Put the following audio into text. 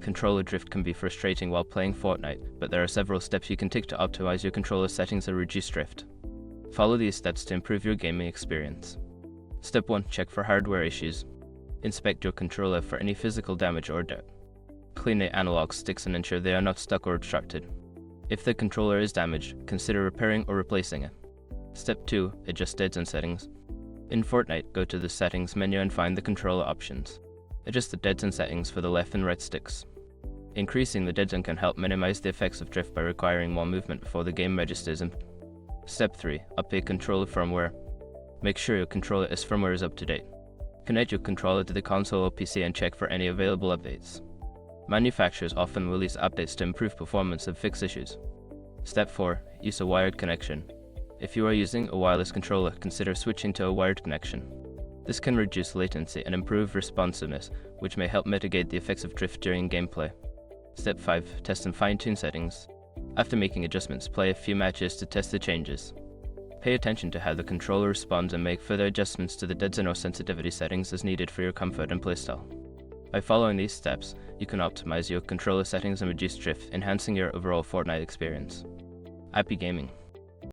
Controller drift can be frustrating while playing Fortnite, but there are several steps you can take to optimize your controller settings and reduce drift. Follow these steps to improve your gaming experience. Step 1. Check for hardware issues. Inspect your controller for any physical damage or dirt. Clean the analog sticks and ensure they are not stuck or obstructed. If the controller is damaged, consider repairing or replacing it. Step 2. Adjust dead zone settings. In Fortnite, go to the Settings menu and find the controller options. Adjust the dead zone settings for the left and right sticks. Increasing the dead zone can help minimize the effects of drift by requiring more movement before the game registers. Step 3. Update controller firmware. Make sure your controller's firmware is up to date. Connect your controller to the console or PC and check for any available updates. Manufacturers often release updates to improve performance and fix issues. Step 4. Use a wired connection. If you are using a wireless controller, consider switching to a wired connection. This can reduce latency and improve responsiveness, which may help mitigate the effects of drift during gameplay. Step 5. Test and fine-tune settings. After making adjustments, play a few matches to test the changes. Pay attention to how the controller responds and make further adjustments to the dead zone or sensitivity settings as needed for your comfort and playstyle. By following these steps, you can optimize your controller settings and reduce drift, enhancing your overall Fortnite experience. Happy gaming!